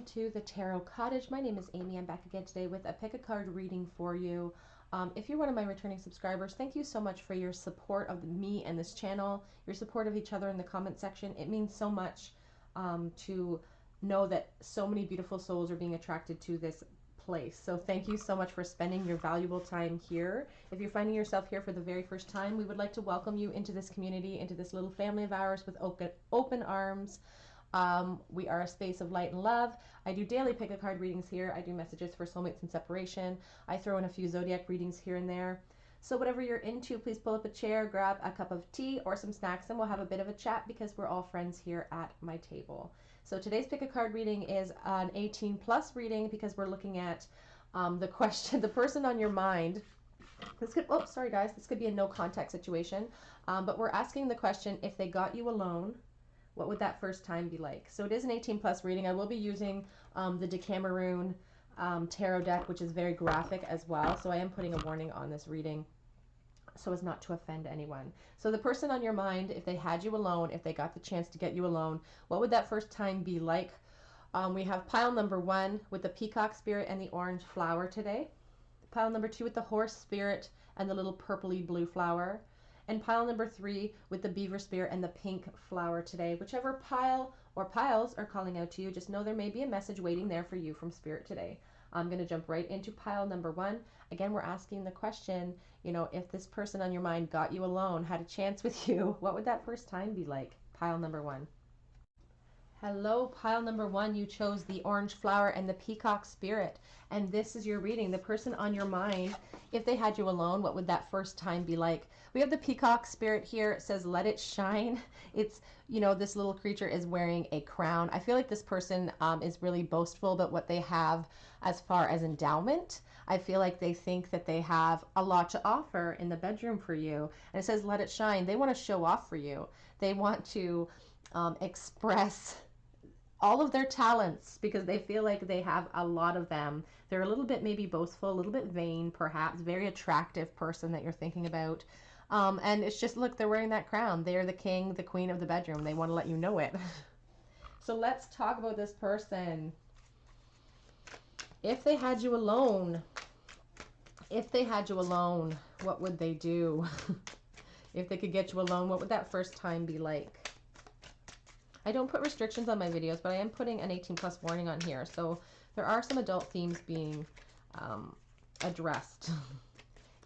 to the Tarot Cottage. My name is Amy. I'm back again today with a pick a card reading for you. If you're one of my returning subscribers, thank you so much for your support of me and this channel, your support of each other in the comment section. It means so much to know that so many beautiful souls are being attracted to this place. So thank you so much for spending your valuable time here. If you're finding yourself here for the very first time, we would like to welcome you into this community, into this little family of ours with open arms. We are a space of light and love. I do daily pick a card readings here. I do messages for soulmates and separation. I throw in a few zodiac readings here and there. So whatever you're into, please pull up a chair, grab a cup of tea or some snacks, and we'll have a bit of a chat because we're all friends here at my table. So today's pick a card reading is an 18+ reading because we're looking at the question, the person on your mind. This could, oh, sorry guys, this could be a no contact situation, but we're asking the question, if they got you alone, what would that first time be like? So it is an 18+ reading. I will be using the Decameron tarot deck, which is very graphic as well. So I am putting a warning on this reading so as not to offend anyone. So the person on your mind, if they had you alone, if they got the chance to get you alone, what would that first time be like? We have pile number 1 with the peacock spirit and the orange flower today. Pile number 2 with the horse spirit and the little purpley blue flower. And pile number 3 with the beaver spirit and the pink flower today. Whichever pile or piles are calling out to you, just know there may be a message waiting there for you from spirit today. I'm going to jump right into pile number 1. Again, we're asking the question, you know, if this person on your mind got you alone, had a chance with you, what would that first time be like? Pile number 1. Hello, pile number 1, you chose the orange flower and the peacock spirit. And this is your reading. The person on your mind, if they had you alone, what would that first time be like? We have the peacock spirit here. It says, let it shine. It's, you know, this little creature is wearing a crown. I feel like this person is really boastful about what they have as far as endowment. I feel like they think that they have a lot to offer in the bedroom for you. And it says, let it shine. They want to show off for you. They want to express all of their talents because they feel like they have a lot of them. They're a little bit maybe boastful, a little bit vain, perhaps, very attractive person that you're thinking about. And it's just, look, they're wearing that crown. They're the king, the queen of the bedroom. They want to let you know it. So let's talk about this person. If they had you alone, what would they do? If they could get you alone, what would that first time be like? I don't put restrictions on my videos, but I am putting an 18+ warning on here. So there are some adult themes being addressed.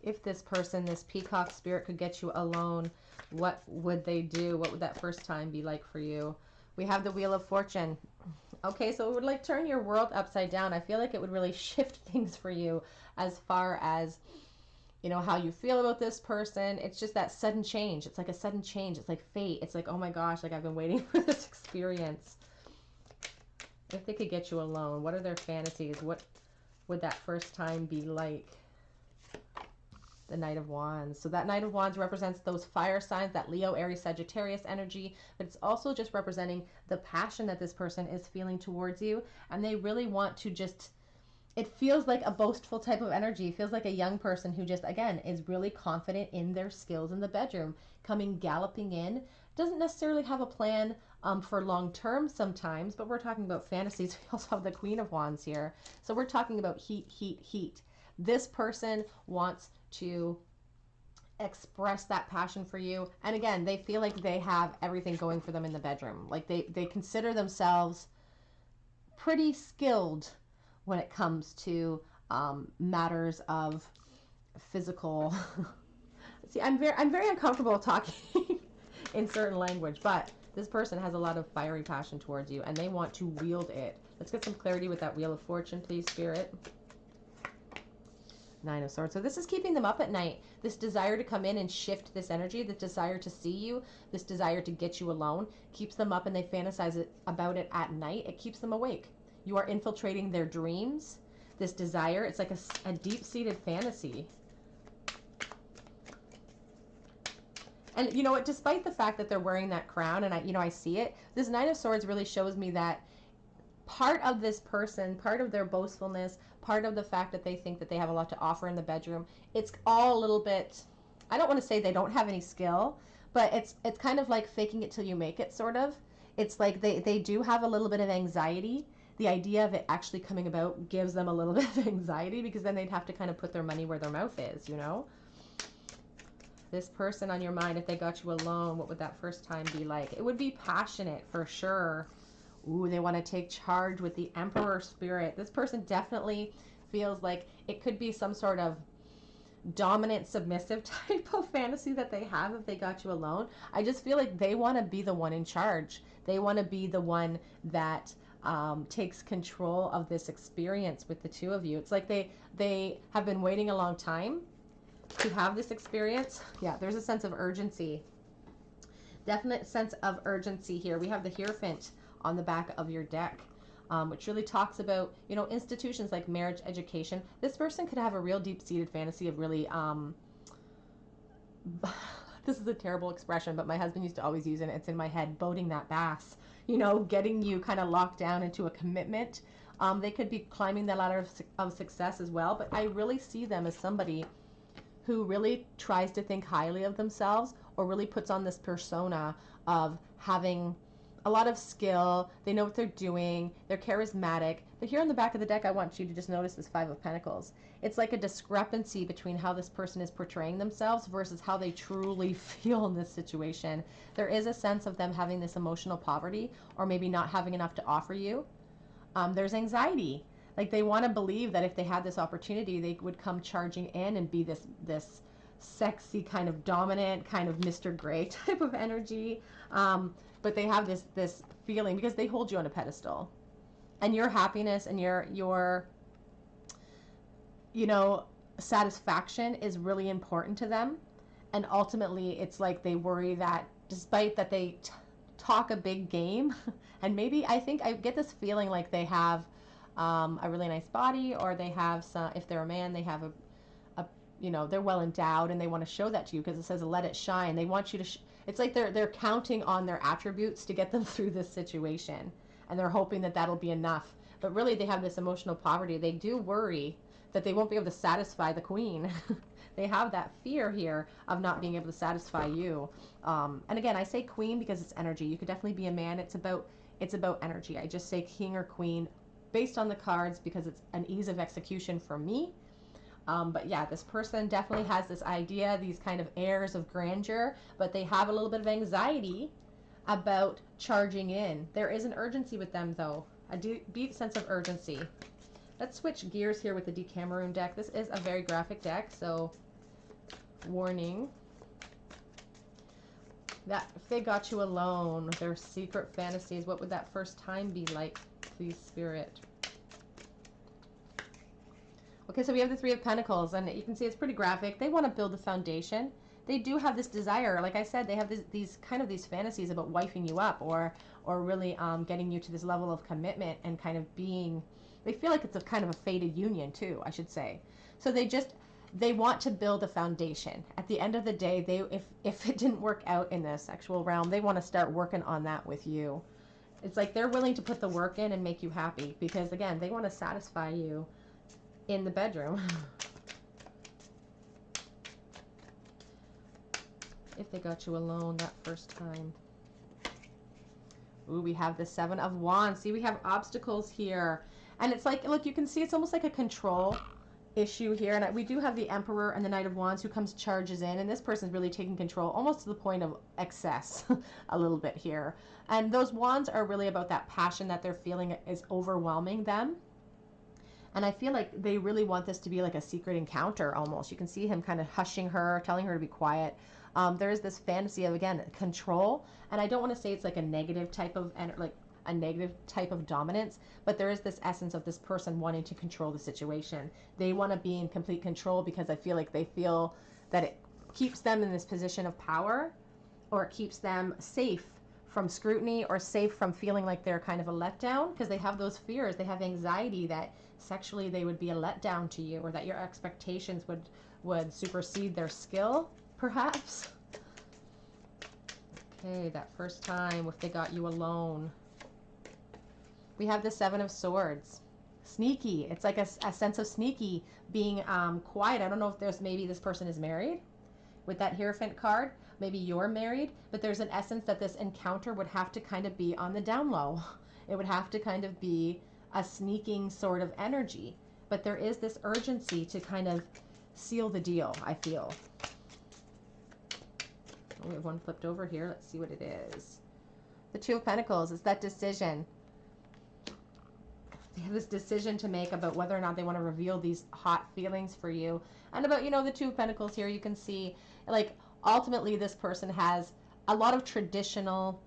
If this person, this peacock spirit, could get you alone, what would they do? What would that first time be like for you? We have the Wheel of Fortune. Okay, so it would like turn your world upside down. I feel like it would really shift things for you as far as, you know, how you feel about this person. It's just that sudden change. It's like a sudden change. It's like fate. It's like, oh my gosh, like I've been waiting for this experience. If they could get you alone, what are their fantasies? What would that first time be like? The Knight of Wands. So that Knight of Wands represents those fire signs, that Leo, Aries, Sagittarius energy, but it's also just representing the passion that this person is feeling towards you, and they really want to just, it feels like a boastful type of energy. It feels like a young person who just, again, is really confident in their skills in the bedroom, coming galloping in. Doesn't necessarily have a plan for long term sometimes, but we're talking about fantasies. We also have the Queen of Wands here. So we're talking about heat, heat, heat. This person wants to express that passion for you. And again, they feel like they have everything going for them in the bedroom. Like they consider themselves pretty skilled when it comes to matters of physical. See, I'm very uncomfortable talking in certain language, but this person has a lot of fiery passion towards you and they want to wield it. Let's get some clarity with that Wheel of Fortune, please, Spirit. Nine of Swords. So this is keeping them up at night. This desire to come in and shift this energy, this desire to see you, this desire to get you alone, keeps them up and they fantasize about it at night. It keeps them awake. You are infiltrating their dreams. This desire, it's like a deep-seated fantasy. And you know what, despite the fact that they're wearing that crown, and I see it, this Nine of Swords really shows me that part of this person, part of their boastfulness, part of the fact that they think that they have a lot to offer in the bedroom, it's all a little bit, I don't want to say they don't have any skill, but it's kind of like faking it till you make it, sort of. It's like they do have a little bit of anxiety. the idea of it actually coming about gives them a little bit of anxiety, because then they'd have to kind of put their money where their mouth is, you know? This person on your mind, if they got you alone, what would that first time be like? It would be passionate for sure. Ooh, they want to take charge with the Emperor spirit. This person definitely feels like it could be some sort of dominant, submissive type of fantasy that they have if they got you alone. I just feel like they want to be the one in charge. They want to be the one that takes control of this experience with the two of you. It's like they have been waiting a long time to have this experience. Yeah, there's a sense of urgency. Definite sense of urgency here. We have the Hierophant on the back of your deck, which really talks about, you know, institutions like marriage, education. This person could have a real deep-seated fantasy of really, this is a terrible expression, but my husband used to always use it. It's in my head, boating that bass, you know, getting you kind of locked down into a commitment. They could be climbing the ladder of success as well, but I really see them as somebody who really tries to think highly of themselves, or really puts on this persona of having a lot of skill. They know what they're doing. They're charismatic. But here on the back of the deck, I want you to just notice this Five of Pentacles. It's like a discrepancy between how this person is portraying themselves versus how they truly feel in this situation. There is a sense of them having this emotional poverty, or maybe not having enough to offer you. There's anxiety. Like, they want to believe that if they had this opportunity, they would come charging in and be this sexy kind of dominant, kind of Mr. Grey type of energy. But they have this feeling because they hold you on a pedestal, and your happiness and your you know, satisfaction is really important to them. And ultimately, it's like they worry that despite that they talk a big game, and maybe I think I get this feeling like they have a really nice body, or they have some, if they're a man, they have a you know, they're well endowed, and they want to show that to you because it says let it shine. They want you to it's like they're counting on their attributes to get them through this situation, and they're hoping that that'll be enough. But really, they have this emotional poverty. They do worry that they won't be able to satisfy the queen. They have that fear here of not being able to satisfy you. And again, I say queen because it's energy. You could definitely be a man. It's about energy. I just say king or queen based on the cards because it's an ease of execution for me. But yeah, this person definitely has this idea, these kind of airs of grandeur, but they have a little bit of anxiety about charging in. There is an urgency with them, though, a deep sense of urgency. Let's switch gears here with the Decameron deck. This is a very graphic deck, so warning that if they got you alone, their secret fantasies, what would that first time be like, please, Spirit? Okay, so we have the Three of Pentacles, and you can see it's pretty graphic. They want to build a foundation. They do have this desire. Like I said, they have these fantasies about wifing you up, or really getting you to this level of commitment and kind of being. They feel like it's a kind of a fated union too, I should say. So they want to build a foundation. At the end of the day, if it didn't work out in the sexual realm, they want to start working on that with you. It's like they're willing to put the work in and make you happy because, again, they want to satisfy you in the bedroom. If they got you alone that first time. Ooh, we have the Seven of Wands. See, we have obstacles here. And it's like, look, you can see it's almost like a control issue here. And we do have the Emperor and the Knight of Wands who charges in. And this person's really taking control almost to the point of excess a little bit here. And those wands are really about that passion that they're feeling is overwhelming them. And I feel like they really want this to be like a secret encounter almost. You can see him kind of hushing her, telling her to be quiet. There is this fantasy of, again, control. And I don't want to say it's like a negative type of, dominance, but there is this essence of this person wanting to control the situation. They want to be in complete control because I feel like they feel that it keeps them in this position of power, or it keeps them safe from scrutiny, or safe from feeling like they're kind of a letdown, because they have those fears. They have anxiety that sexually they would be a letdown to you, or that your expectations would supersede their skill, perhaps. Okay, that first time, if they got you alone. We have the Seven of Swords. Sneaky. It's like a sense of sneaky, being quiet. I don't know if maybe this person is married with that Hierophant card. Maybe you're married, but there's an essence that this encounter would have to kind of be on the down low. It would have to kind of be a sneaking sort of energy, but there is this urgency to kind of seal the deal, I feel. We have one flipped over here. Let's see what it is. The Two of Pentacles is that decision. They have this decision to make about whether or not they want to reveal these hot feelings for you. And about, you know, the Two of Pentacles here, you can see, like, ultimately this person has a lot of traditional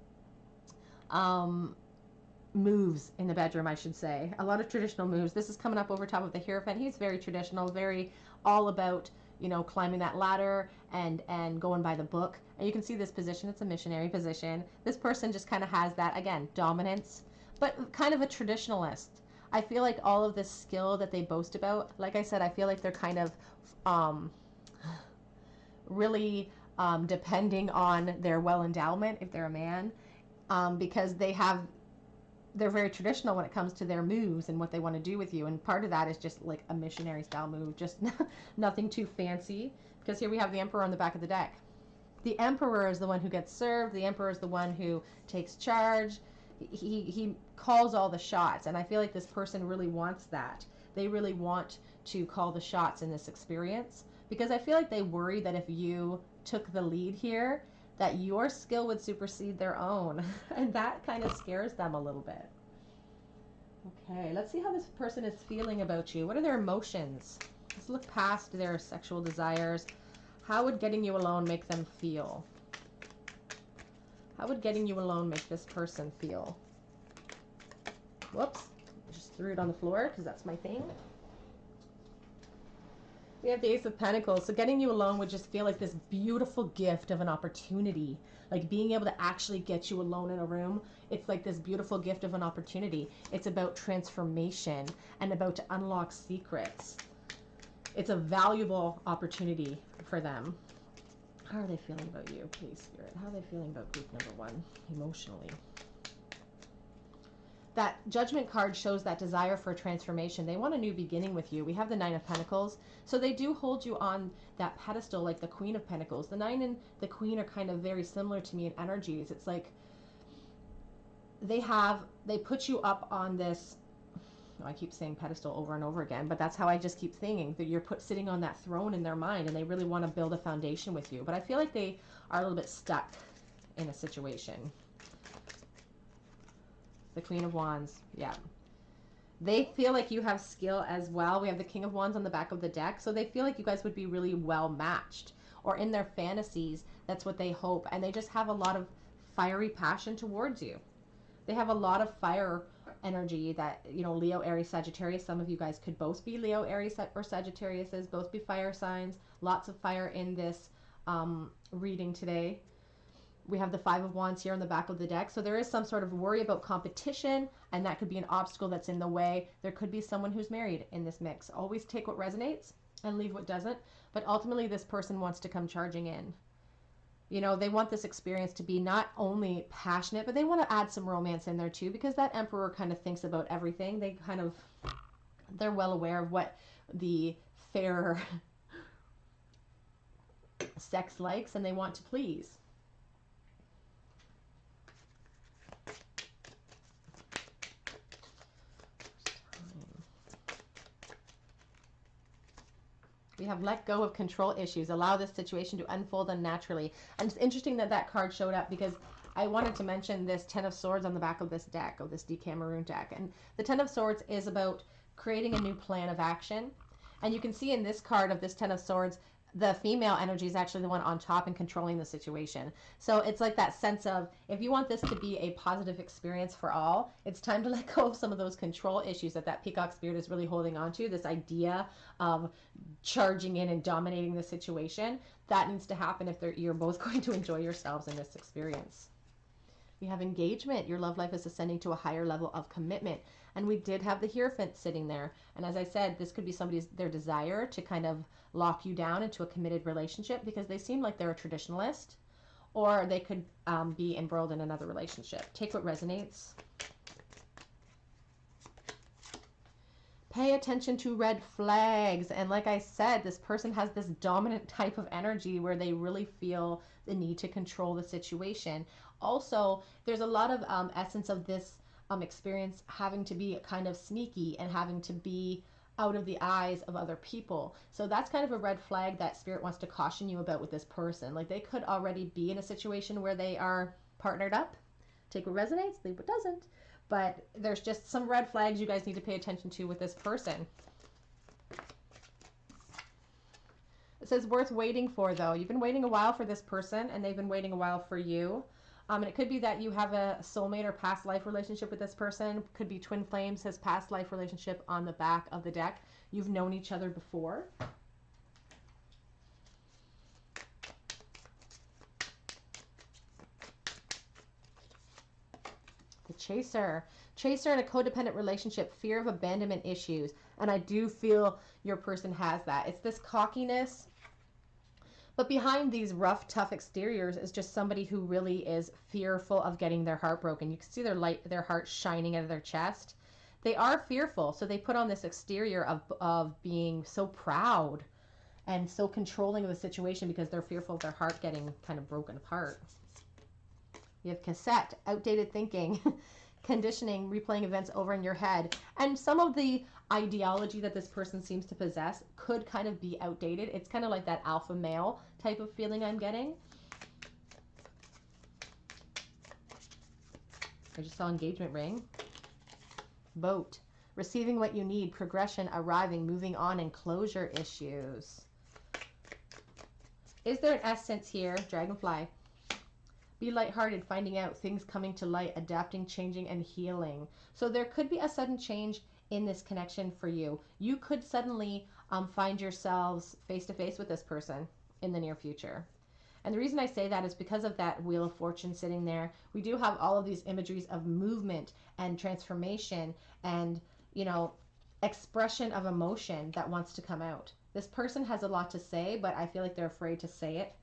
moves in the bedroom, I should say. A lot of traditional moves. This is coming up over top of the Hierophant. He's very traditional, very all about, you know, climbing that ladder and going by the book. And you can see this position. It's a missionary position. This person just kind of has that, again, dominance, but kind of a traditionalist. I feel like all of this skill that they boast about, like I said, I feel like they're kind of really depending on their well endowment if they're a man, because they're very traditional when it comes to their moves and what they want to do with you. And part of that is just like a missionary style move, just nothing too fancy. Because here we have the Emperor on the back of the deck. The Emperor is the one who gets served. The Emperor is the one who takes charge. He calls all the shots. And I feel like this person really wants that. They really want to call the shots in this experience. Because I feel like they worry that if you took the lead here, that your skill would supersede their own. And that kind of scares them a little bit. Okay, let's see how this person is feeling about you. What are their emotions? Let's look past their sexual desires. How would getting you alone make them feel? How would getting you alone make this person feel? Whoops, I just threw it on the floor because that's my thing. We have the Ace of Pentacles. So getting you alone would just feel like this beautiful gift of an opportunity. Like being able to actually get you alone in a room. It's like this beautiful gift of an opportunity. It's about transformation and about to unlock secrets. It's a valuable opportunity for them. How are they feeling about you, please, Spirit? How are they feeling about group number one emotionally? That Judgment card shows that desire for transformation. They want a new beginning with you. We have the Nine of Pentacles. So they do hold you on that pedestal like the Queen of Pentacles. The Nine and the Queen are kind of very similar to me in energies. It's like they put you up on this, I keep saying pedestal over and over again, but that's how I just keep thinking, that you're sitting on that throne in their mind, and they really want to build a foundation with you. But I feel like they are a little bit stuck in a situation. The Queen of Wands, yeah. They feel like you have skill as well. We have the King of Wands on the back of the deck. So they feel like you guys would be really well matched. Or in their fantasies, that's what they hope. And they just have a lot of fiery passion towards you. They have a lot of fire energy that, you know, Leo, Aries, Sagittarius. Some of you guys could both be Leo, Aries, or Sagittariuses. Both be fire signs. Lots of fire in this reading today. We have the Five of Wands here on the back of the deck. So there is some sort of worry about competition, and that could be an obstacle that's in the way. There could be someone who's married in this mix. Always take what resonates and leave what doesn't. But ultimately, this person wants to come charging in. You know, they want this experience to be not only passionate, but they want to add some romance in there too, because that Emperor kind of thinks about everything. They're well aware of what the fair sex likes, and they want to please. We have let go of control issues. Allow this situation to unfold unnaturally. And it's interesting that that card showed up because I wanted to mention this Ten of Swords on the back of this deck, of this Decameroon deck. And the Ten of Swords is about creating a new plan of action. And you can see in this card of this Ten of Swords, the female energy is actually the one on top and controlling the situation. So it's like that sense of, if you want this to be a positive experience for all, it's time to let go of some of those control issues that Peacock Spirit is really holding on to. This idea of charging in and dominating the situation. That needs to happen if you're both going to enjoy yourselves in this experience. We have engagement. Your love life is ascending to a higher level of commitment. And we did have the Hierophant sitting there. And as I said, this could be their desire to kind of lock you down into a committed relationship because they seem like they're a traditionalist, or they could be embroiled in another relationship. Take what resonates. Pay attention to red flags. And like I said, this person has this dominant type of energy where they really feel the need to control the situation. Also, there's a lot of essence of this experience having to be kind of sneaky and having to be out of the eyes of other people. So that's kind of a red flag that Spirit wants to caution you about with this person. Like, they could already be in a situation where they are partnered up. Take what resonates, leave what doesn't. But there's just some red flags you guys need to pay attention to with this person. It says worth waiting for, though. You've been waiting a while for this person, and they've been waiting a while for you. And it could be that you have a soulmate or past life relationship with this person. Could be twin flames, his past life relationship on the back of the deck. You've known each other before. The Chaser. Chaser in a codependent relationship, fear of abandonment issues. And I do feel your person has that. It's this cockiness. But behind these rough, tough exteriors is just somebody who really is fearful of getting their heart broken. You can see their heart shining out of their chest. They are fearful, so they put on this exterior of being so proud and so controlling of the situation because they're fearful of their heart getting kind of broken apart. You have cassette, outdated thinking, conditioning, replaying events over in your head. And some of the ideology that this person seems to possess could kind of be outdated. It's kind of like that alpha male type of feeling I'm getting. I just saw engagement ring. Boat. Receiving what you need, progression, arriving, moving on, and closure issues. Is there an essence here? Dragonfly. Be lighthearted, finding out, things coming to light, adapting, changing, and healing. So there could be a sudden change in this connection for you. You could suddenly find yourselves face to face with this person in the near future. And the reason I say that is because of that Wheel of Fortune sitting there. We do have all of these imageries of movement and transformation and, you know, expression of emotion that wants to come out. This person has a lot to say, but I feel like they're afraid to say it.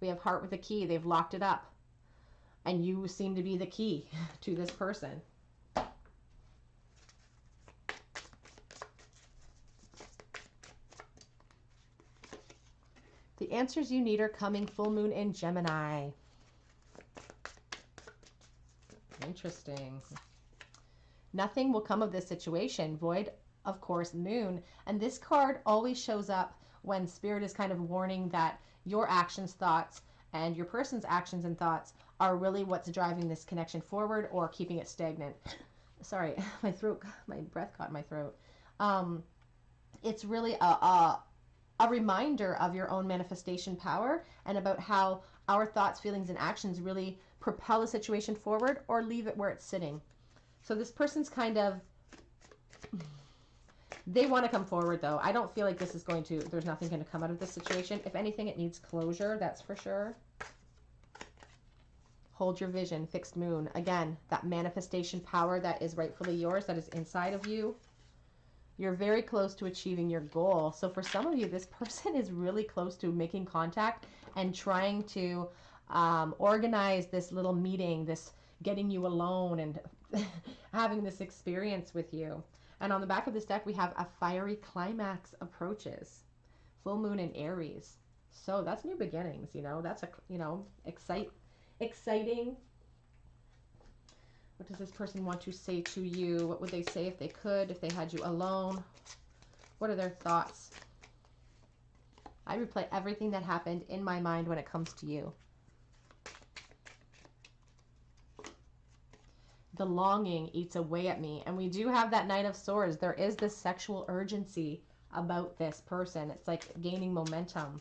We have Heart with a key. They've locked it up. And you seem to be the key to this person. The answers you need are coming. Full moon in Gemini. Interesting. Nothing will come of this situation. Void, of course, moon. And this card always shows up when Spirit is kind of warning that your actions, thoughts, and your person's actions and thoughts are really what's driving this connection forward or keeping it stagnant. Sorry, my breath caught in my throat. It's really a reminder of your own manifestation power and about how our thoughts, feelings, and actions really propel a situation forward or leave it where it's sitting. So this person's kind of, they want to come forward though. I don't feel like this is going to, there's nothing going to come out of this situation. If anything, it needs closure, that's for sure. Hold your vision, fixed moon. Again, that manifestation power that is rightfully yours, that is inside of you. You're very close to achieving your goal. So for some of you, this person is really close to making contact and trying to organize this little meeting, this getting you alone and having this experience with you. And on the back of this deck, we have a fiery climax approaches. Full moon in Aries. So that's new beginnings, you know, that's a, you know, exciting. What does this person want to say to you? What would they say if they could, if they had you alone? What are their thoughts? I replay everything that happened in my mind when it comes to you. The longing eats away at me. And we do have that Knight of Swords. There is this sexual urgency about this person. It's like gaining momentum.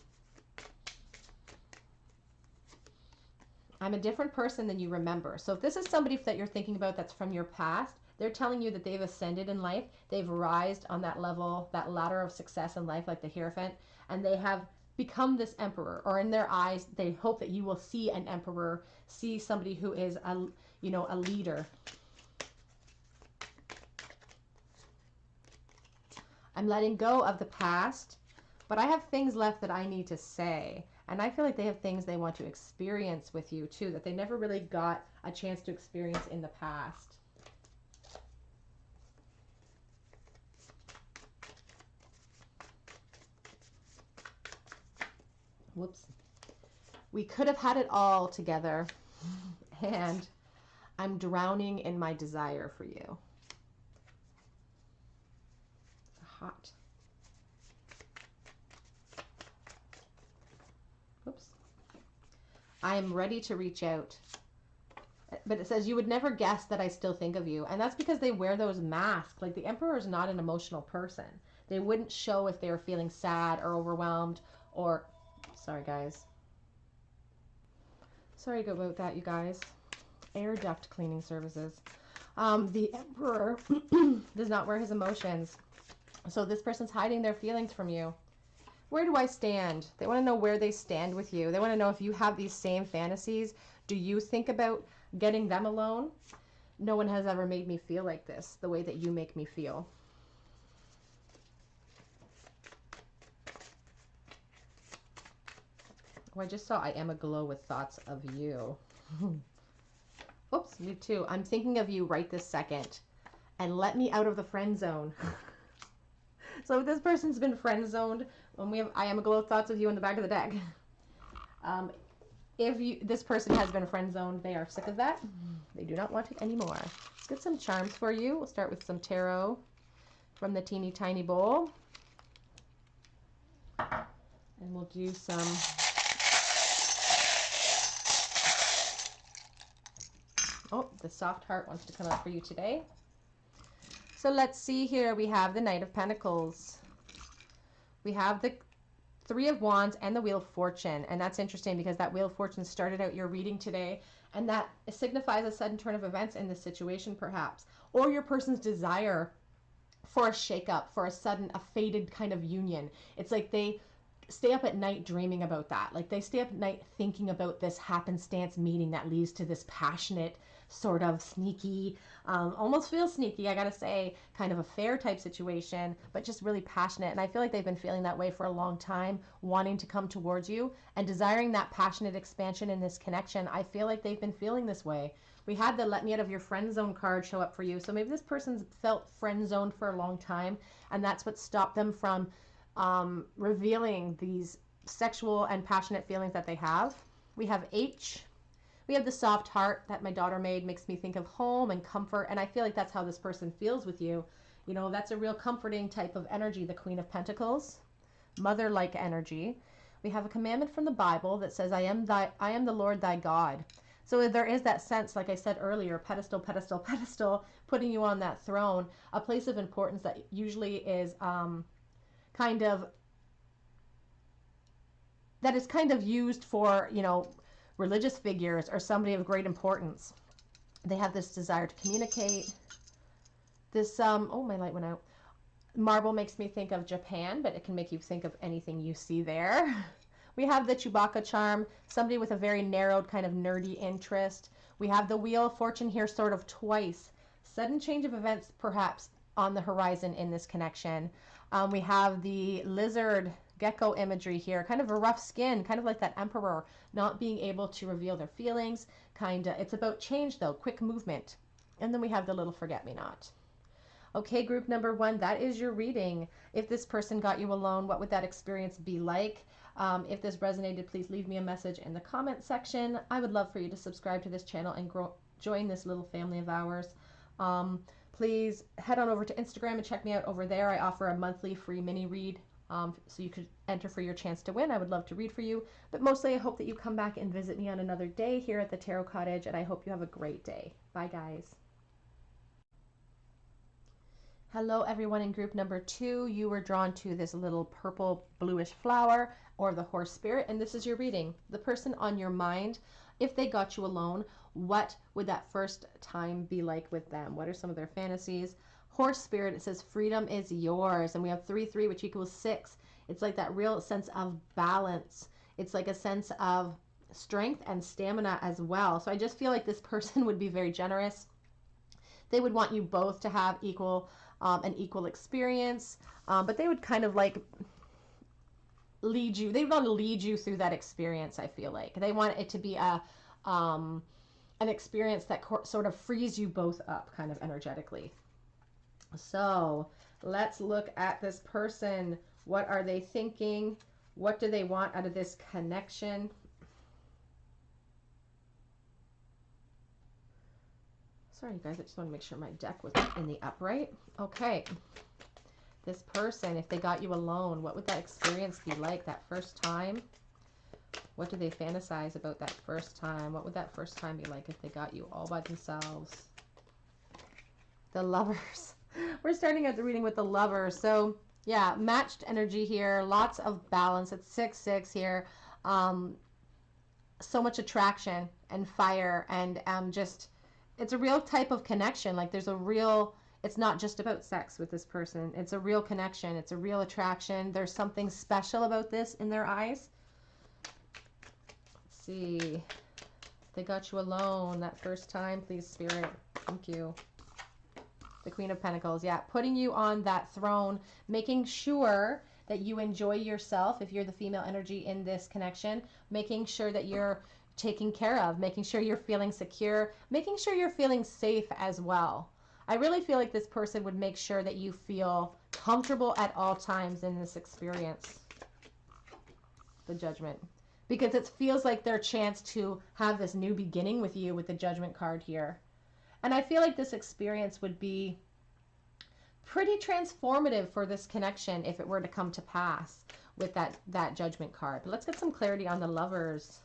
I'm a different person than you remember. So if this is somebody that you're thinking about that's from your past, they're telling you that they've ascended in life. They've rised on that level, that ladder of success in life, like the Hierophant, and they have become this emperor, or in their eyes, they hope that you will see an emperor, see somebody who is a, you know, a leader. I'm letting go of the past, but I have things left that I need to say. And I feel like they have things they want to experience with you too, that they never really got a chance to experience in the past. Whoops. We could have had it all together. And I'm drowning in my desire for you. Hot. Oops. I am ready to reach out. But it says, you would never guess that I still think of you. And that's because they wear those masks. Like, the Emperor is not an emotional person. They wouldn't show if they were feeling sad or overwhelmed or... Sorry, guys. Sorry about that, you guys. Air duct cleaning services. The Emperor does not wear his emotions. So this person's hiding their feelings from you. Where do I stand? They want to know where they stand with you. They want to know if you have these same fantasies. Do you think about getting them alone? No one has ever made me feel like this, the way that you make me feel. Oh, I just saw I am aglow with thoughts of you. Oops, me too. I'm thinking of you right this second. And let me out of the friend zone. So if this person's been friend zoned, when we have I am aglow thoughts of you in the back of the deck. If this person has been friend zoned, they are sick of that. They do not want it anymore. Let's get some charms for you. We'll start with some tarot from the teeny tiny bowl. And we'll do some... Oh, the soft heart wants to come out for you today. So let's see here. We have the Knight of Pentacles. We have the Three of Wands and the Wheel of Fortune. And that's interesting because that Wheel of Fortune started out your reading today. And that signifies a sudden turn of events in this situation, perhaps. Or your person's desire for a shakeup, for a sudden, a fated kind of union. It's like they stay up at night dreaming about that. Like they stay up at night thinking about this happenstance meeting that leads to this passionate, sort of sneaky, almost feels sneaky, I gotta say, kind of affair type situation, but just really passionate. And I feel like they've been feeling that way for a long time, wanting to come towards you and desiring that passionate expansion in this connection. I feel like they've been feeling this way. We had the Let Me Out of Your Friend Zone card show up for you. So maybe this person's felt friend zoned for a long time, and that's what stopped them from revealing these sexual and passionate feelings that they have. We have H. We have the soft heart that my daughter made, makes me think of home and comfort. And I feel like that's how this person feels with you. You know, that's a real comforting type of energy, the Queen of Pentacles, mother-like energy. We have a commandment from the Bible that says, I am the Lord thy God. So there is that sense, like I said earlier, pedestal, pedestal, pedestal, putting you on that throne, a place of importance that usually is kind of used for, you know, religious figures or somebody of great importance. They have this desire to communicate. This, oh, my light went out. Marble makes me think of Japan, but it can make you think of anything you see there. We have the Chewbacca charm, somebody with a very narrowed kind of nerdy interest. We have the Wheel of Fortune here sort of twice. Sudden change of events perhaps on the horizon in this connection. We have the lizard gecko imagery here, kind of a rough skin, kind of like that Emperor, not being able to reveal their feelings. It's about change though, quick movement. And then we have the little forget-me-not. Okay, group number 1, that is your reading. If this person got you alone, what would that experience be like? If this resonated, please leave me a message in the comment section. I would love for you to subscribe to this channel and join this little family of ours. Please head on over to Instagram and check me out over there. I offer a monthly free mini read, so you could enter for your chance to win. I would love to read for you, but mostly I hope that you come back and visit me on another day here at the Tarot Cottage, and I hope you have a great day. Bye, guys. Hello, everyone in group number 2. You were drawn to this little purple bluish flower, or the horse spirit, and this is your reading. The person on your mind, if they got you alone, what would that first time be like with them? What are some of their fantasies? Horse spirit, it says freedom is yours, and we have 3-3, which equals 6. It's like that real sense of balance. It's like a sense of strength and stamina as well. So I just feel like this person would be very generous. They would want you both to have an equal experience, but they would kind of like lead you. They want to lead you through that experience. I feel like they want it to be an experience that sort of frees you both up, kind of energetically. So let's look at this person. What are they thinking? What do they want out of this connection? Sorry, you guys, I just want to make sure my deck was in the upright. Okay. This person, if they got you alone, what would that experience be like that first time? What do they fantasize about that first time? What would that first time be like if they got you all by themselves? The Lovers. We're starting out the reading with the Lovers. So, yeah, matched energy here. Lots of balance. It's 6-6 here. So much attraction and fire and just, it's a real type of connection. Like there's a real, it's not just about sex with this person. It's a real connection. It's a real attraction. There's something special about this in their eyes. Let's see. They got you alone that first time, please, Spirit. Thank you. The Queen of Pentacles. Yeah, putting you on that throne, making sure that you enjoy yourself if you're the female energy in this connection, making sure that you're taken care of, making sure you're feeling secure, making sure you're feeling safe as well. I really feel like this person would make sure that you feel comfortable at all times in this experience. The Judgment. Because it feels like their chance to have this new beginning with you with the Judgment card here. And I feel like this experience would be pretty transformative for this connection if it were to come to pass with that Judgment card. But let's get some clarity on the Lovers.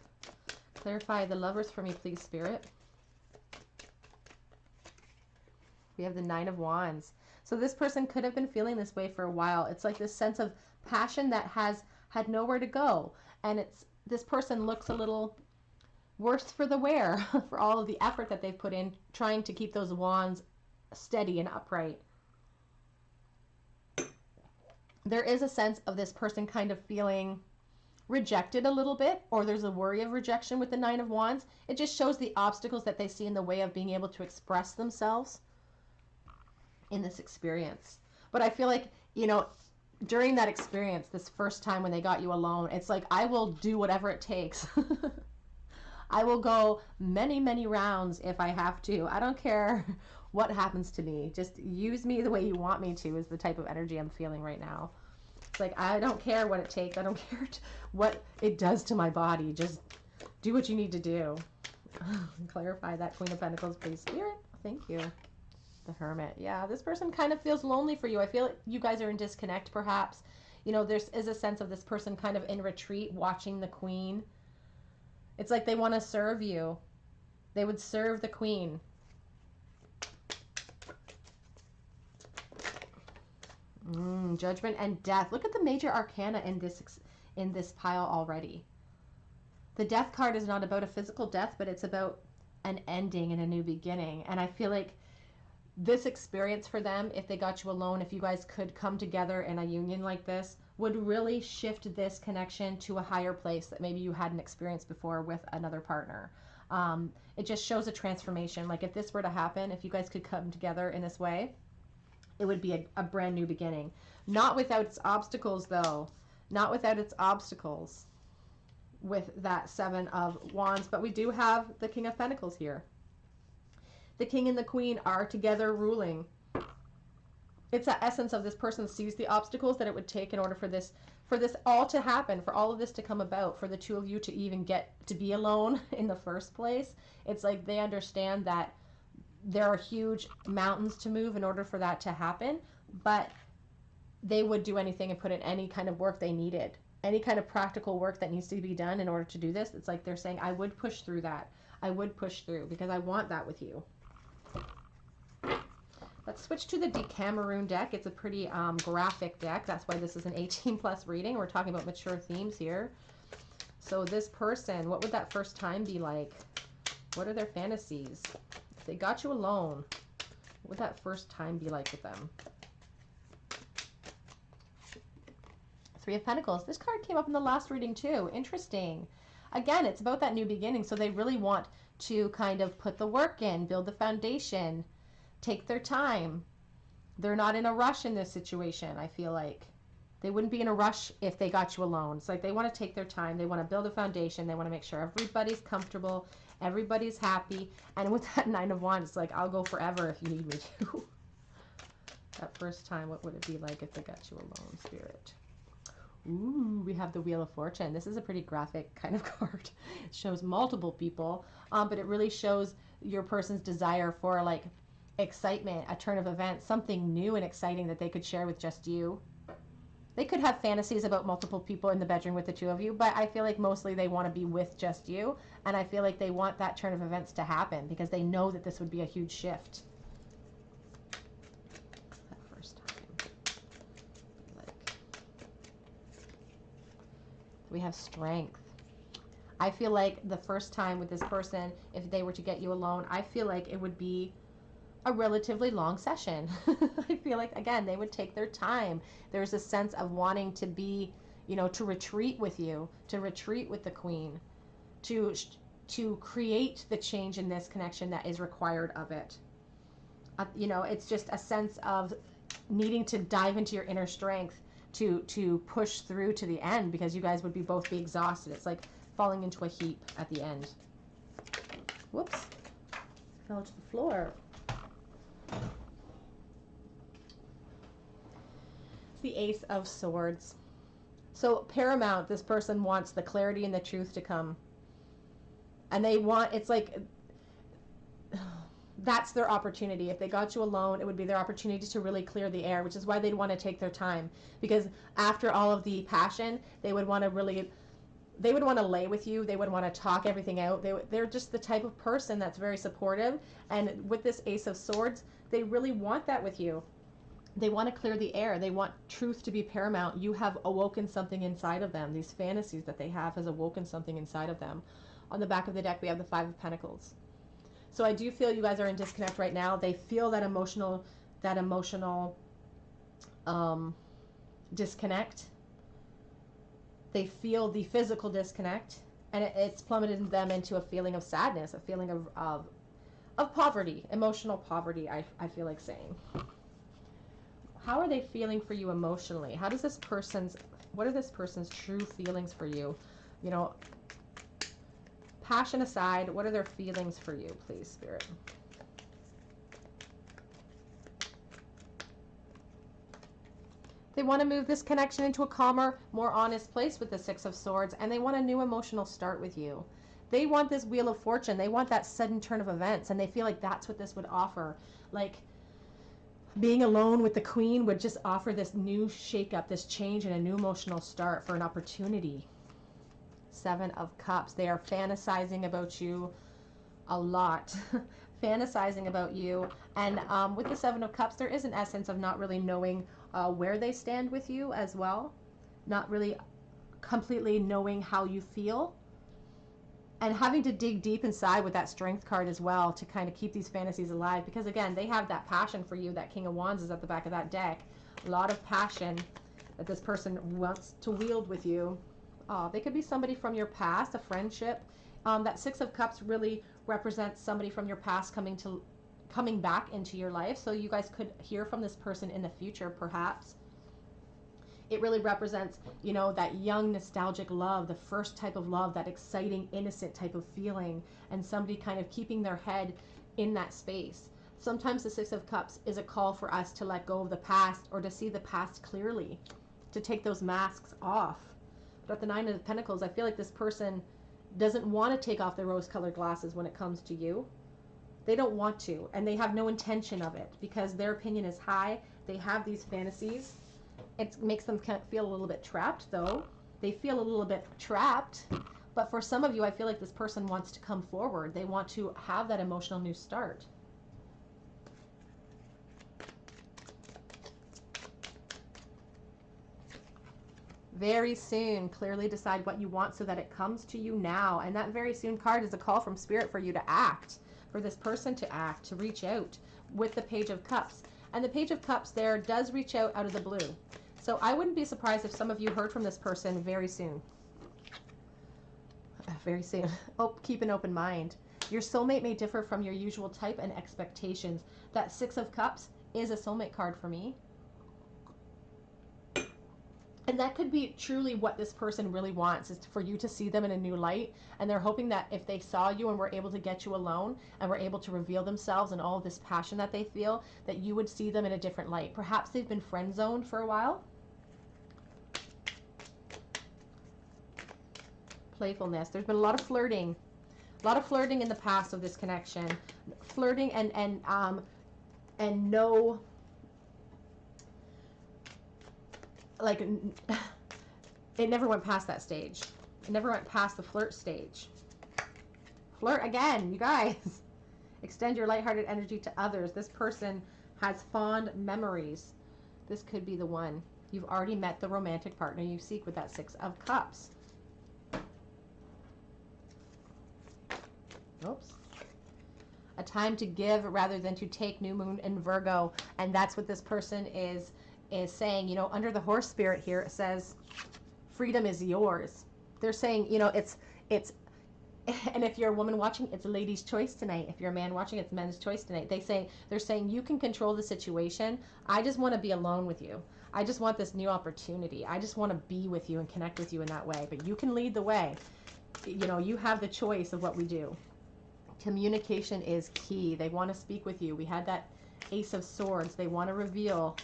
Clarify the Lovers for me, please, Spirit. We have the 9 of Wands. So this person could have been feeling this way for a while. It's like this sense of passion that has had nowhere to go. And it's, this person looks a little worse for the wear for all of the effort that they've put in trying to keep those wands steady and upright. There is a sense of this person kind of feeling rejected a little bit, or there's a worry of rejection with the 9 of Wands. It just shows the obstacles that they see in the way of being able to express themselves in this experience. But I feel like, you know, during that experience, this first time when they got you alone, it's like, I will do whatever it takes. I will go many, many rounds if I have to. I don't care what happens to me. Just use me the way you want me to is the type of energy I'm feeling right now. It's like, I don't care what it takes. I don't care what it does to my body. Just do what you need to do. Clarify that, Queen of Pentacles, please, Spirit. Thank you. The Hermit. Yeah, this person kind of feels lonely for you. I feel like you guys are in disconnect, perhaps. You know, there is a sense of this person kind of in retreat, watching the Queen. It's like they want to serve you. They would serve the Queen. Judgment and Death. Look at the major arcana in this pile already. The Death card is not about a physical death, but it's about an ending and a new beginning. And I feel like this experience for them, if they got you alone, if you guys could come together in a union like this, would really shift this connection to a higher place that maybe you hadn't experienced before with another partner. It just shows a transformation. Like if this were to happen, if you guys could come together in this way, it would be a brand new beginning. Not without its obstacles, though. Not without its obstacles with that 7 of Wands. But we do have the King of Pentacles here. The King and the Queen are together ruling. It's the essence of this person sees the obstacles that it would take in order for this all to happen, for all of this to come about, for the two of you to even get to be alone in the first place. It's like they understand that there are huge mountains to move in order for that to happen, but they would do anything and put in any kind of work they needed, any kind of practical work that needs to be done in order to do this. It's like they're saying, I would push through that. I would push through because I want that with you. Let's switch to the Decameron deck. It's a pretty graphic deck. That's why this is an 18+ reading. We're talking about mature themes here. So this person, what would that first time be like? What are their fantasies? If they got you alone, what would that first time be like with them? 3 of Pentacles. This card came up in the last reading too. Interesting. Again, it's about that new beginning. So they really want to kind of put the work in, build the foundation, take their time. They're not in a rush in this situation, I feel like. They wouldn't be in a rush if they got you alone. It's like they want to take their time. They want to build a foundation. They want to make sure everybody's comfortable, everybody's happy. And with that 9 of Wands, it's like, I'll go forever if you need me to. That first time, what would it be like if they got you alone, Spirit? Ooh, we have the Wheel of Fortune. This is a pretty graphic kind of card. It shows multiple people, but it really shows your person's desire for like excitement, a turn of events, something new and exciting that they could share with just you. They could have fantasies about multiple people in the bedroom with the two of you, but I feel like mostly they want to be with just you. And I feel like they want that turn of events to happen because they know that this would be a huge shift. That first time. Like, we have strength. I feel like the first time with this person, if they were to get you alone, I feel like it would be a relatively long session. I feel like, again, they would take their time. There's a sense of wanting to be, you know, to retreat with you, to retreat with the queen, to create the change in this connection that is required of it. You know, it's just a sense of needing to dive into your inner strength to push through to the end, because you guys would both be exhausted. It's like falling into a heap at the end. Whoops. Fell to the floor. It's the Ace of Swords. So paramount, this person wants the clarity and the truth to come. And they want, it's like, that's their opportunity. If they got you alone, it would be their opportunity to really clear the air, which is why they'd want to take their time. Because after all of the passion, they would want to really, they would want to lay with you. They would want to talk everything out. They're just the type of person that's very supportive. And with this Ace of Swords, they really want that with you. They want to clear the air. They want truth to be paramount. You have awoken something inside of them. These fantasies that they have has awoken something inside of them. On the back of the deck, we have the Five of Pentacles. So I do feel you guys are in disconnect right now. They feel that emotional disconnect. They feel the physical disconnect, and it's plummeted them into a feeling of sadness, a feeling of poverty, emotional poverty, I feel like saying. How are they feeling for you emotionally? How does this person's, what are this person's true feelings for you? You know, passion aside, what are their feelings for you, please, Spirit? They want to move this connection into a calmer, more honest place with the Six of Swords, and they want a new emotional start with you. They want this Wheel of Fortune. They want that sudden turn of events, and they feel like that's what this would offer. Like, being alone with the Queen would just offer this new shake-up, this change, and a new emotional start for an opportunity. Seven of Cups. They are fantasizing about you a lot. Fantasizing about you. And with the Seven of Cups, there is an essence of not really knowing where they stand with you as well. Not really completely knowing how you feel. And having to dig deep inside with that Strength card as well to kind of keep these fantasies alive. Because again, they have that passion for you. That King of Wands is at the back of that deck. A lot of passion that this person wants to wield with you. They could be somebody from your past, a friendship. That Six of Cups really represents somebody from your past coming back into your life. So you guys could hear from this person in the future, perhaps. It really represents, you know, that young nostalgic love, the first type of love, that exciting, innocent type of feeling, and somebody kind of keeping their head in that space. Sometimes the Six of Cups is a call for us to let go of the past, or to see the past clearly, to take those masks off. But at the Nine of Pentacles, I feel like this person doesn't want to take off their rose-colored glasses when it comes to you. They don't want to, and they have no intention of it, because their opinion is high. They have these fantasies. It makes them feel a little bit trapped, though. They feel a little bit trapped. But for some of you, I feel like this person wants to come forward. They want to have that emotional new start. Very soon, clearly decide what you want so that it comes to you now. And that very soon card is a call from Spirit for you to act, for this person to act, to reach out with the Page of Cups. And the Page of Cups there does reach out of the blue. So I wouldn't be surprised if some of you heard from this person very soon. Very soon. Oh, keep an open mind. Your soulmate may differ from your usual type and expectations. That Six of Cups is a soulmate card for me. And that could be truly what this person really wants, is for you to see them in a new light. And they're hoping that if they saw you and were able to get you alone and were able to reveal themselves and all of this passion that they feel, that you would see them in a different light. Perhaps they've been friend zoned for a while. Playfulness. There's been a lot of flirting. A lot of flirting in the past of this connection. Flirting and no, like, it never went past that stage. It never went past the flirt stage. Flirt again, you guys. Extend your lighthearted energy to others. This person has fond memories. This could be the one. You've already met the romantic partner you seek with that Six of Cups. Oops. A time to give rather than to take, new moon in Virgo. And that's what this person is saying. You know, under the horse spirit here, it says freedom is yours. They're saying, you know, it's and if you're a woman watching, it's a lady's choice tonight. If you're a man watching, it's men's choice tonight. They're saying you can control the situation. I just want to be alone with you. I just want this new opportunity. I just want to be with you and connect with you in that way. But you can lead the way. You know, you have the choice of what we do. Communication is key. They want to speak with you. We had that Ace of Swords. They want to reveal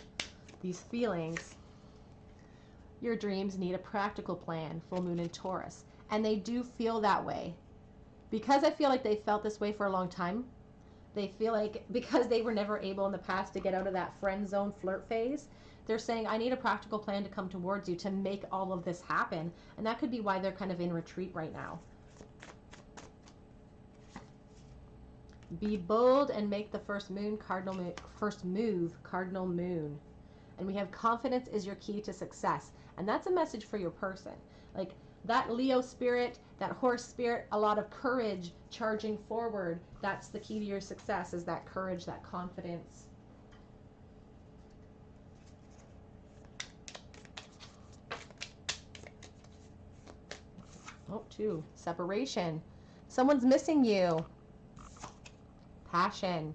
these feelings. Your dreams need a practical plan. Full moon in Taurus. And they do feel that way. Because I feel like they felt this way for a long time. They feel like because they were never able in the past to get out of that friend zone flirt phase, they're saying, I need a practical plan to come towards you to make all of this happen. And that could be why they're kind of in retreat right now. Be bold and make the first move, cardinal moon. And we have confidence is your key to success. And that's a message for your person. Like that Leo spirit, that horse spirit, a lot of courage, charging forward. That's the key to your success, is that courage, that confidence. Oh, 2. Separation. Someone's missing you. Passion.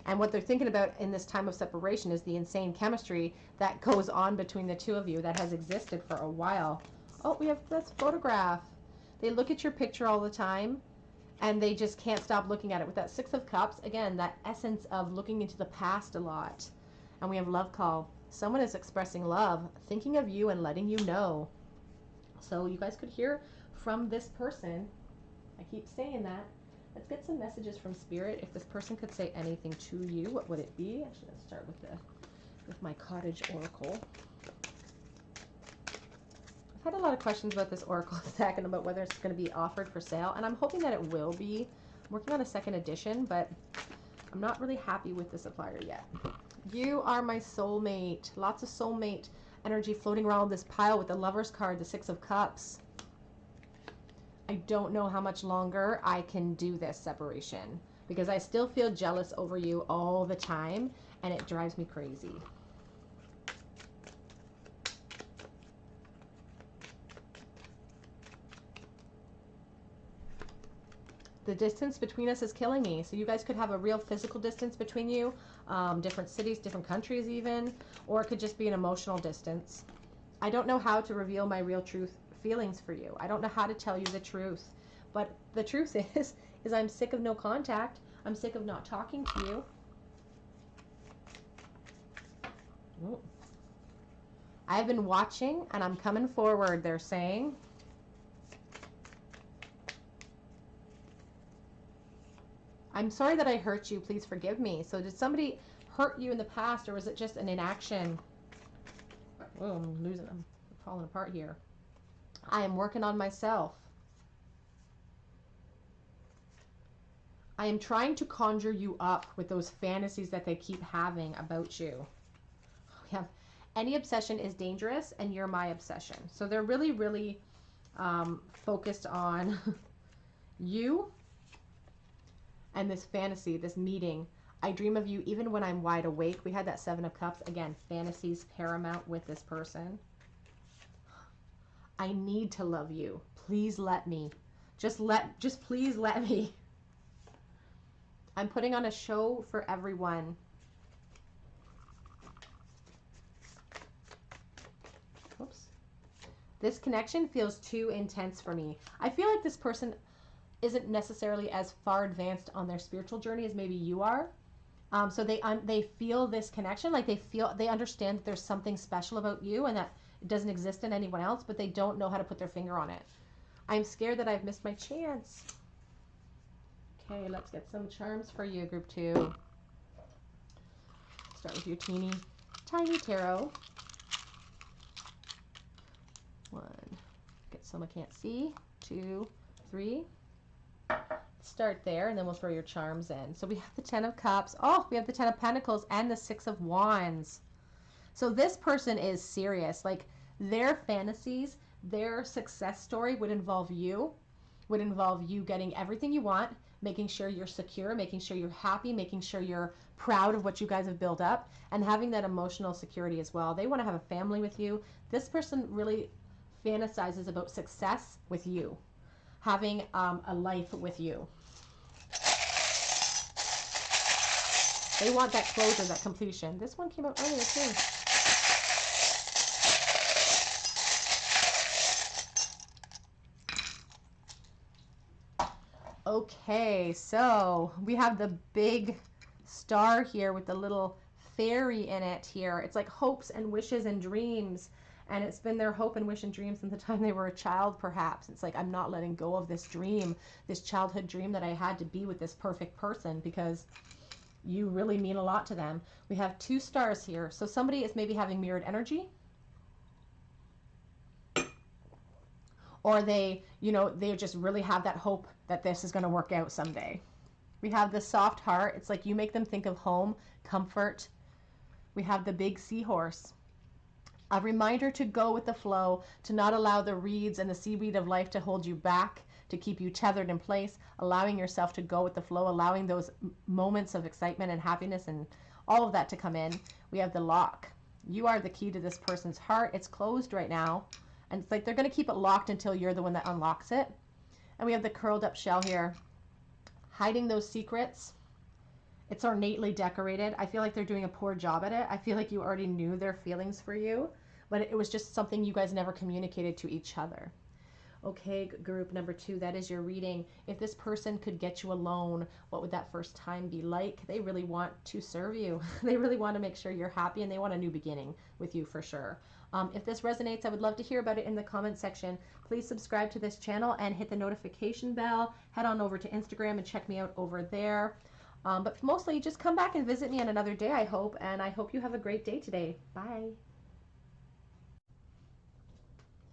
And what they're thinking about in this time of separation is the insane chemistry that goes on between the two of you that has existed for a while. Oh, we have this photograph. They look at your picture all the time and they just can't stop looking at it. With that Six of Cups, again, that essence of looking into the past a lot. And we have love call. Someone is expressing love, thinking of you and letting you know. So you guys could hear from this person. I keep saying that. Let's get some messages from Spirit. If this person could say anything to you, what would it be? Actually, let's start with my Cottage Oracle. I've had a lot of questions about this Oracle deck and about whether it's going to be offered for sale, and I'm hoping that it will be. I'm working on a second edition, but I'm not really happy with the supplier yet. You are my soulmate. Lots of soulmate energy floating around this pile with the Lover's card, the Six of Cups. I don't know how much longer I can do this separation because I still feel jealous over you all the time and it drives me crazy. The distance between us is killing me. So you guys could have a real physical distance between you, different cities, different countries even, or it could just be an emotional distance. I don't know how to reveal my real truth feelings for you. I don't know how to tell you the truth, but the truth is I'm sick of no contact. I'm sick of not talking to you. Oh. I've been watching and I'm coming forward, they're saying. I'm sorry that I hurt you. Please forgive me. So did somebody hurt you in the past, or was it just an inaction? Oh, I'm losing them. I'm falling apart here. I am working on myself. I am trying to conjure you up with those fantasies that they keep having about you. We have any obsession is dangerous and you're my obsession. So they're really, really focused on you and this fantasy, this meeting. I dream of you even when I'm wide awake. We had that Seven of Cups. Again, fantasies paramount with this person. I need to love you. Please let me. Just please let me. I'm putting on a show for everyone. Oops. This connection feels too intense for me. I feel like this person isn't necessarily as far advanced on their spiritual journey as maybe you are. So they feel this connection, like they understand that there's something special about you and that it doesn't exist in anyone else, but they don't know how to put their finger on it. I'm scared that I've missed my chance. Okay, let's get some charms for you, group 2. Start with your teeny tiny tarot. 1. Get some I can't see. 2, 3. Start there, and then we'll throw your charms in. So we have the 10 of Cups. Oh, we have the 10 of Pentacles and the 6 of Wands. So this person is serious. Like, their fantasies, their success story would involve you getting everything you want, making sure you're secure, making sure you're happy, making sure you're proud of what you guys have built up, and having that emotional security as well. They want to have a family with you. This person really fantasizes about success with you, having a life with you. They want that closure, that completion. This one came out earlier too. Okay, so we have the big star here with the little fairy in it here. It's like hopes and wishes and dreams. And it's been their hope and wish and dream since the time they were a child, perhaps. It's like, I'm not letting go of this dream, this childhood dream that I had to be with this perfect person, because you really mean a lot to them. We have 2 stars here. So somebody is maybe having mirrored energy. Or they, they just really have that hope that this is going to work out someday. We have the soft heart. It's like you make them think of home, comfort. We have the big seahorse. A reminder to go with the flow, to not allow the reeds and the seaweed of life to hold you back, to keep you tethered in place, allowing yourself to go with the flow, allowing those moments of excitement and happiness and all of that to come in. We have the lock. You are the key to this person's heart. It's closed right now. And it's like they're going to keep it locked until you're the one that unlocks it. And we have the curled up shell here, hiding those secrets. It's ornately decorated. I feel like they're doing a poor job at it. I feel like you already knew their feelings for you, but it was just something you guys never communicated to each other. Okay, group number 2, that is your reading. If this person could get you alone, what would that first time be like? They really want to serve you. They really want to make sure you're happy, and they want a new beginning with you for sure. If this resonates, I would love to hear about it in the comment section. Please subscribe to this channel and hit the notification bell. Head on over to Instagram and check me out over there. But mostly just come back and visit me on another day, I hope. And I hope you have a great day today. Bye.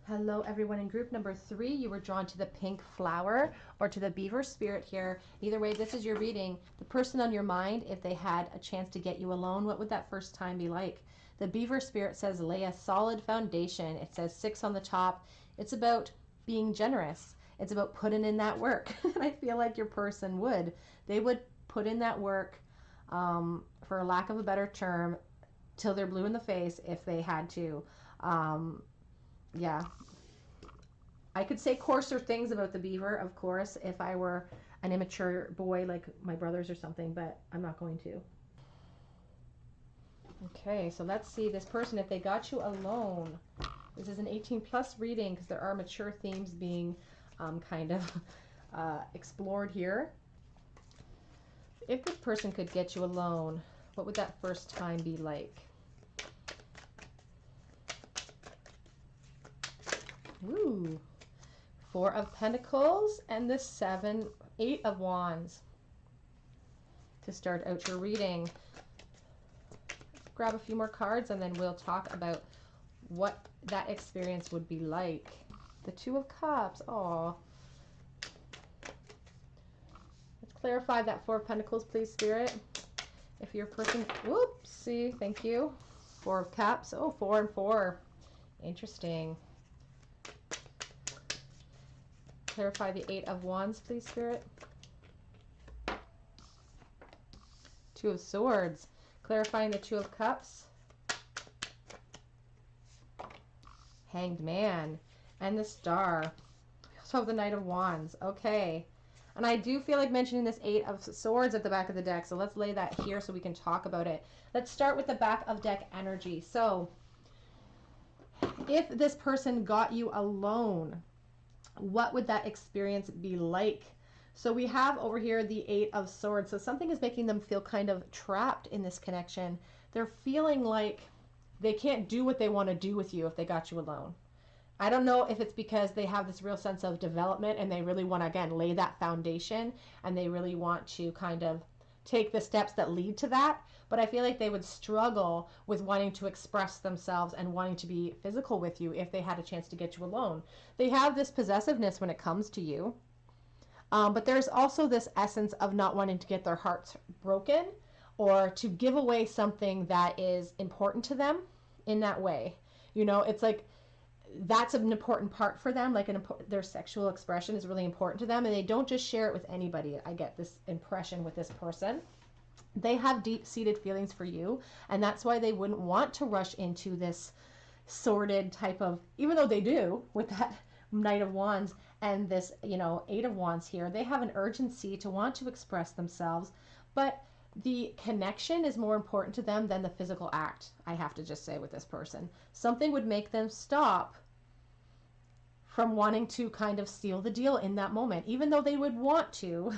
Hello everyone. In group number 3, you were drawn to the pink flower or to the beaver spirit here. Either way, this is your reading. The person on your mind, if they had a chance to get you alone, what would that first time be like? The beaver spirit says lay a solid foundation. It says 6 on the top. It's about being generous. It's about putting in that work. And I feel like your person would. They would put in that work, for lack of a better term, till they're blue in the face if they had to. Yeah. I could say coarser things about the beaver, of course, if I were an immature boy like my brothers or something, but I'm not going to. Okay, so let's see this person, if they got you alone. This is an 18+ reading because there are mature themes being kind of explored here. If this person could get you alone, what would that first time be like? Ooh, 4 of Pentacles and the 8 of Wands. To start out your reading, grab a few more cards and then we'll talk about what that experience would be like. The 2 of Cups. Oh, let's clarify that 4 of Pentacles, please, Spirit. If your person, whoopsie, thank you. 4 of Cups. Oh, 4 and 4. Interesting. Clarify the 8 of Wands, please, Spirit. 2 of Swords. Clarifying the 2 of Cups. Hanged Man. And the Star. We also have the Knight of Wands. Okay. And I do feel like mentioning this 8 of Swords at the back of the deck. So let's lay that here so we can talk about it. Let's start with the back of deck energy. So if this person got you alone, what would that experience be like? So we have over here the 8 of Swords. So something is making them feel kind of trapped in this connection. They're feeling like they can't do what they want to do with you if they got you alone. I don't know if it's because they have this real sense of development and they really want to, again, lay that foundation, and they really want to kind of take the steps that lead to that. But I feel like they would struggle with wanting to express themselves and wanting to be physical with you if they had a chance to get you alone. They have this possessiveness when it comes to you. But there's also this essence of not wanting to get their hearts broken or to give away something that is important to them in that way. You know, it's like that's an important part for them. Like their sexual expression is really important to them, and they don't just share it with anybody. I get this impression with this person. They have deep-seated feelings for you, and that's why they wouldn't want to rush into this sordid type of, even though they do with that Knight of Wands and this, you know, Eight of Wands here. They have an urgency to want to express themselves, but the connection is more important to them than the physical act, I have to just say, with this person. Something would make them stop from wanting to kind of seal the deal in that moment. Even though they would want to,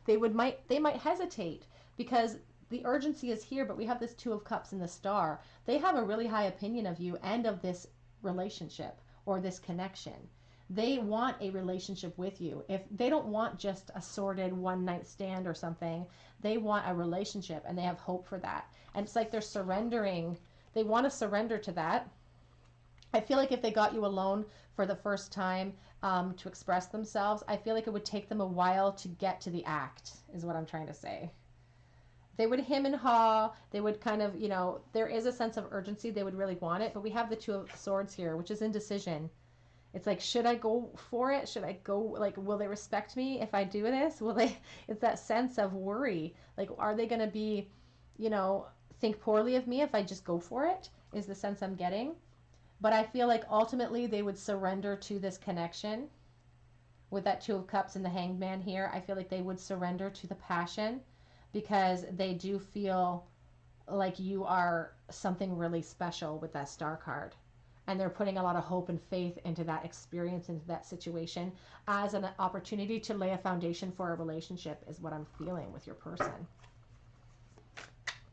they might hesitate because the urgency is here, but we have this Two of Cups and the Star. They have a really high opinion of you and of this relationship or this connection. They want a relationship with you. If they don't want just a sordid one-night stand or something, they want a relationship, and they have hope for that. And it's like they're surrendering. They want to surrender to that. I feel like if they got you alone for the first time to express themselves, I feel like it would take them a while to get to the act, is what I'm trying to say. They would hem and haw. They would kind of, you know, there is a sense of urgency. They would really want it. But we have the Two of Swords here, which is indecision. It's like, should I go for it? Should I go, like, will they respect me if I do this? Will they, it's that sense of worry. Like, are they going to be, you know, think poorly of me if I just go for it, is the sense I'm getting. But I feel like ultimately they would surrender to this connection. With that Two of Cups and the Hanged Man here, I feel like they would surrender to the passion because they do feel like you are something really special with that Star card. And they're putting a lot of hope and faith into that experience, into that situation, as an opportunity to lay a foundation for a relationship, is what I'm feeling with your person.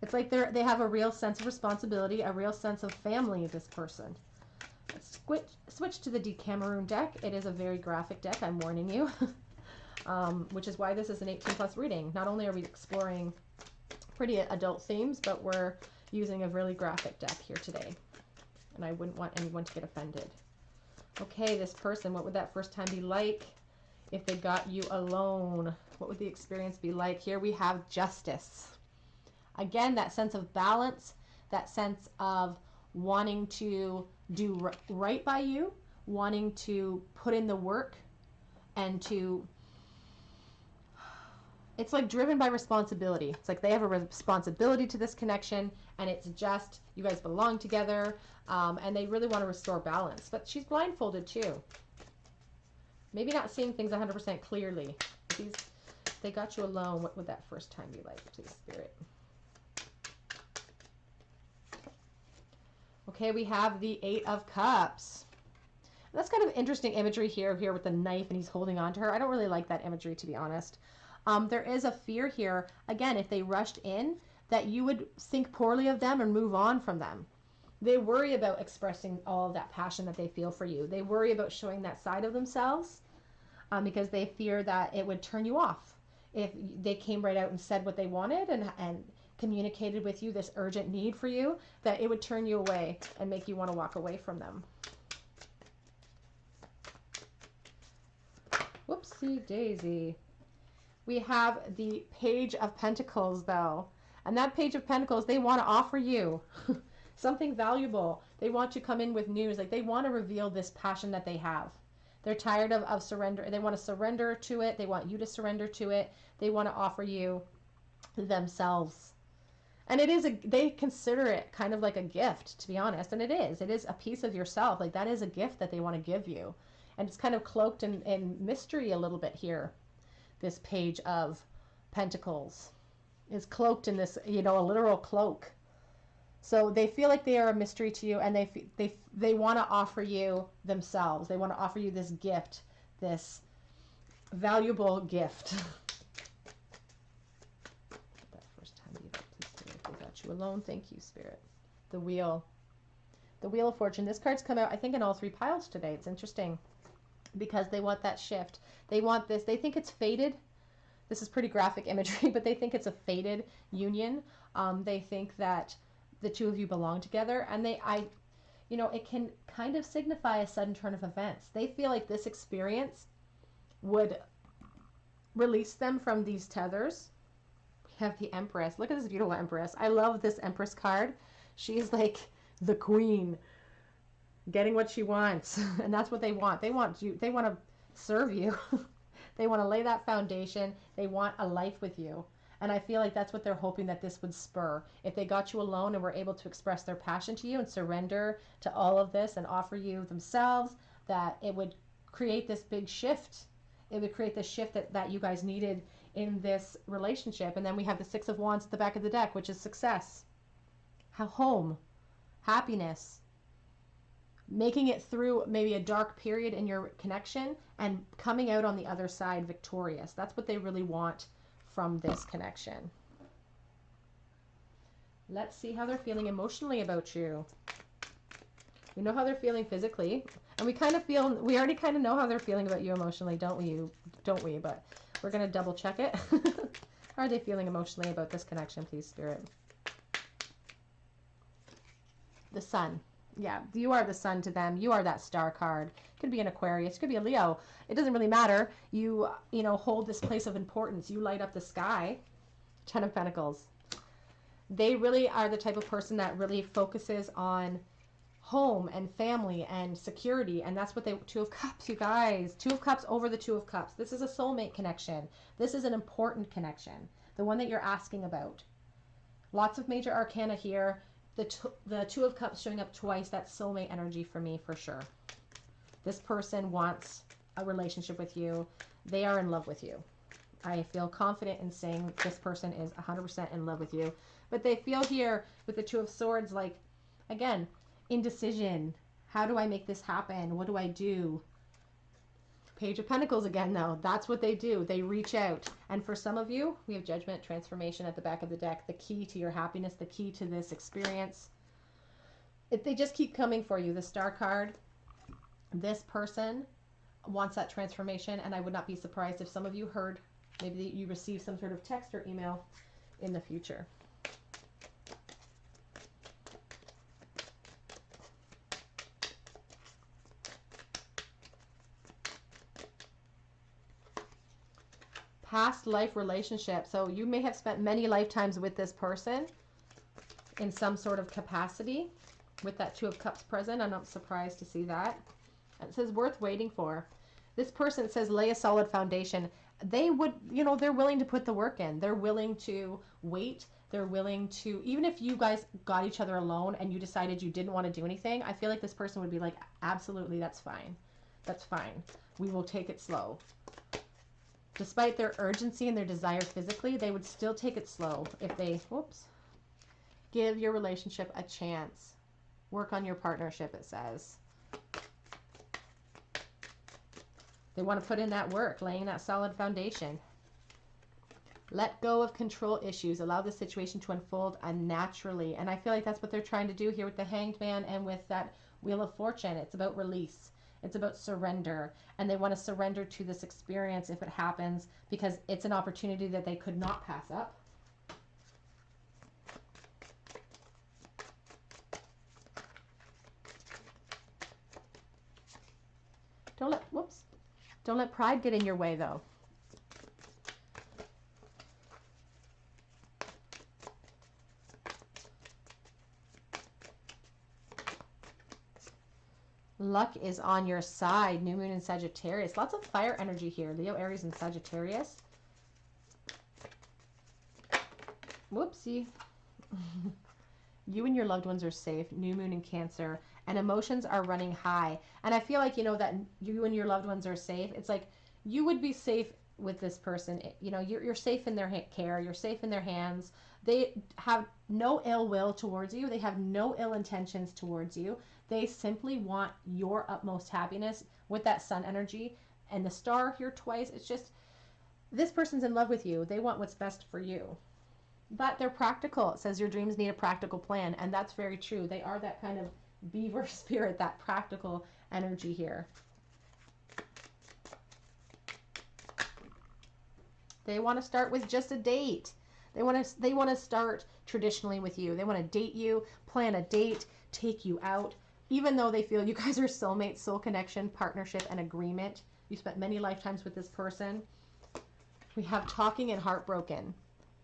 It's like they have a real sense of responsibility, a real sense of family, this person. Let's switch to the Decameron deck. It is a very graphic deck, I'm warning you, which is why this is an 18+ reading. Not only are we exploring pretty adult themes, but we're using a really graphic deck here today. And I wouldn't want anyone to get offended. Okay, this person, what would that first time be like if they got you alone? What would the experience be like? Here we have Justice. Again, that sense of balance, that sense of wanting to do right by you, wanting to put in the work, and to, it's like driven by responsibility. It's like they have a responsibility to this connection, and it's just, you guys belong together. And they really want to restore balance. But she's blindfolded too. Maybe not seeing things 100% clearly. If they got you alone, what would that first time be like, please, Spirit? Okay, we have the Eight of Cups. That's kind of interesting imagery here with the knife, and he's holding on to her. I don't really like that imagery, to be honest. There is a fear here, again, if they rushed in, that you would think poorly of them and move on from them. They worry about expressing all of that passion that they feel for you. They worry about showing that side of themselves because they fear that it would turn you off. If they came right out and said what they wanted and communicated with you this urgent need for you, that it would turn you away and make you want to walk away from them. Whoopsie daisy. We have the Page of Pentacles, though. And that Page of Pentacles, they want to offer you something valuable. They want to come in with news. Like, they want to reveal this passion that they have. They're tired of surrender. They want to surrender to it. They want you to surrender to it. They want to offer you themselves. And it is they consider it kind of like a gift, to be honest. And it is a piece of yourself. Like, that is a gift that they want to give you. And it's kind of cloaked in mystery a little bit here. This Page of Pentacles is cloaked in this, you know, a literal cloak. So they feel like they are a mystery to you, and they want to offer you themselves. They want to offer you this gift, this valuable gift. That first time you got, please, Spirit, they got you alone. Thank you, Spirit. The Wheel. The Wheel of Fortune. This card's come out, I think, in all three piles today. It's interesting because they want that shift. They want this. They think it's fated. This is pretty graphic imagery, but they think it's a fated union. They think that the two of you belong together, and it can kind of signify a sudden turn of events. They feel like this experience would release them from these tethers. We have the Empress. Look at this beautiful Empress. I love this Empress card. She's like the queen, getting what she wants, and that's what they want. They want you. They want to serve you. They want to lay that foundation. They want a life with you. And I feel like that's what they're hoping that this would spur. If they got you alone and were able to express their passion to you and surrender to all of this and offer you themselves, that it would create this big shift. It would create the shift that you guys needed in this relationship. And then we have the Six of Wands at the back of the deck, which is success, home, happiness, making it through maybe a dark period in your connection and coming out on the other side victorious. That's what they really want from this connection. Let's see how they're feeling emotionally about you. We know how they're feeling physically, and we already kind of know how they're feeling about you emotionally, don't we? But we're going to double check it. How are they feeling emotionally about this connection, please, Spirit? The Sun. Yeah, you are the sun to them. You are that star card. Could be an Aquarius, could be a Leo. It doesn't really matter. You hold this place of importance. You light up the sky. Ten of Pentacles. They really are the type of person that really focuses on home and family and security, and that's what they... Two of Cups, you guys. Two of Cups over the Two of Cups. This is a soulmate connection. This is an important connection. The one that you're asking about. Lots of major arcana here. The Two of Cups showing up twice, that's soulmate energy for me, for sure. This person wants a relationship with you. They are in love with you. I feel confident in saying this person is 100% in love with you. But they feel here with the Two of Swords, like, again, indecision. How do I make this happen? What do I do? Page of Pentacles again, though. That's what they do. They reach out. And for some of you, we have Judgment, Transformation at the back of the deck. The key to your happiness, the key to this experience. They just keep coming for you. The Star card. This person wants that transformation, and I would not be surprised if some of you heard, maybe you received some sort of text or email in the future. Past life relationship. So you may have spent many lifetimes with this person in some sort of capacity. With that Two of Cups present, I'm not surprised to see that. It says worth waiting for. This person says lay a solid foundation. They would, they're willing to put the work in. They're willing to wait. They're willing to, even if you guys got each other alone and you decided you didn't want to do anything, I feel like this person would be like, absolutely, that's fine. That's fine. We will take it slow. Despite their urgency and their desire physically, they would still take it slow if they, give your relationship a chance. Work on your partnership, it says. They want to put in that work, laying that solid foundation. Let go of control issues. Allow the situation to unfold unnaturally. And I feel like that's what they're trying to do here with the Hanged Man and with that Wheel of Fortune. It's about release. It's about surrender, and they want to surrender to this experience if it happens, because it's an opportunity that they could not pass up. Don't let pride get in your way, though. Luck is on your side. New Moon in Sagittarius. Lots of fire energy here. Leo, Aries, and Sagittarius. Whoopsie. You and your loved ones are safe. New Moon in Cancer. And emotions are running high. And I feel like, that you and your loved ones are safe. It's like you would be safe with this person. You're safe in their care. You're safe in their hands. They have no ill will towards you. They have no ill intentions towards you. They simply want your utmost happiness with that Sun energy. And the Star here twice, it's just, this person's in love with you. They want what's best for you. But they're practical. It says your dreams need a practical plan. And that's very true. They are that kind of beaver spirit, that practical energy here. They want to start with just a date. They want to start traditionally with you. They want to date you, plan a date, take you out, even though they feel you guys are soulmates, soul connection, partnership, and agreement. You spent many lifetimes with this person. We have talking and heartbroken.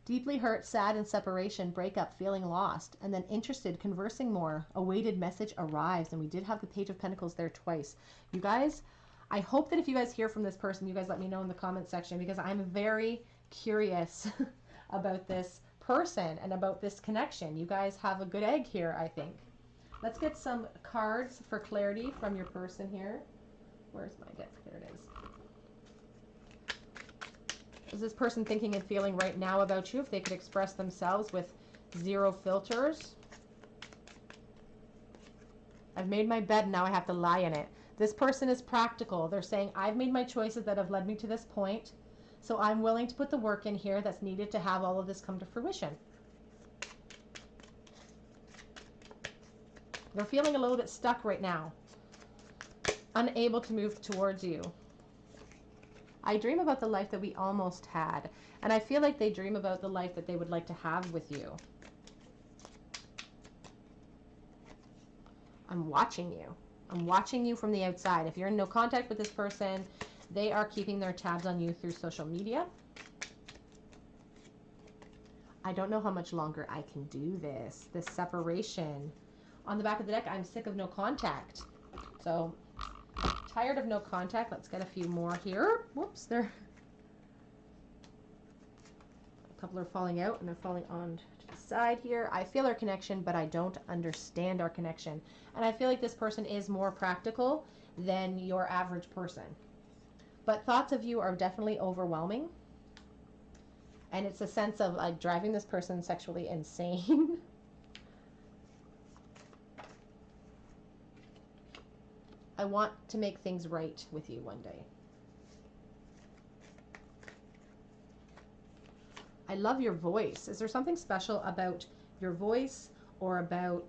Deeply hurt, sad, and separation, breakup, feeling lost, and then interested, conversing more. Awaited message arrives, and we did have the Page of Pentacles there twice. You guys, I hope that if you guys hear from this person, you guys let me know in the comment section, because I'm very curious about this person and about this connection. You guys have a good egg here, I think. Let's get some cards for clarity from your person here. Where's my deck? There it is. Is this person thinking and feeling right now about you? If they could express themselves with zero filters. I've made my bed, now I have to lie in it. This person is practical. They're saying, I've made my choices that have led me to this point, so I'm willing to put the work in here that's needed to have all of this come to fruition. They're feeling a little bit stuck right now, unable to move towards you. I dream about the life that we almost had, and I feel like they dream about the life that they would like to have with you. I'm watching you. I'm watching you from the outside. If you're in no contact with this person, they are keeping their tabs on you through social media. I don't know how much longer I can do this separation. On the back of the deck, I'm sick of no contact. So, tired of no contact. Let's get a few more here. Whoops, a couple are falling out and they're falling on to the side here. I feel our connection, but I don't understand our connection. And I feel like this person is more practical than your average person. But thoughts of you are definitely overwhelming. And it's a sense of like driving this person sexually insane. I want to make things right with you one day. I love your voice. Is there something special about your voice or about,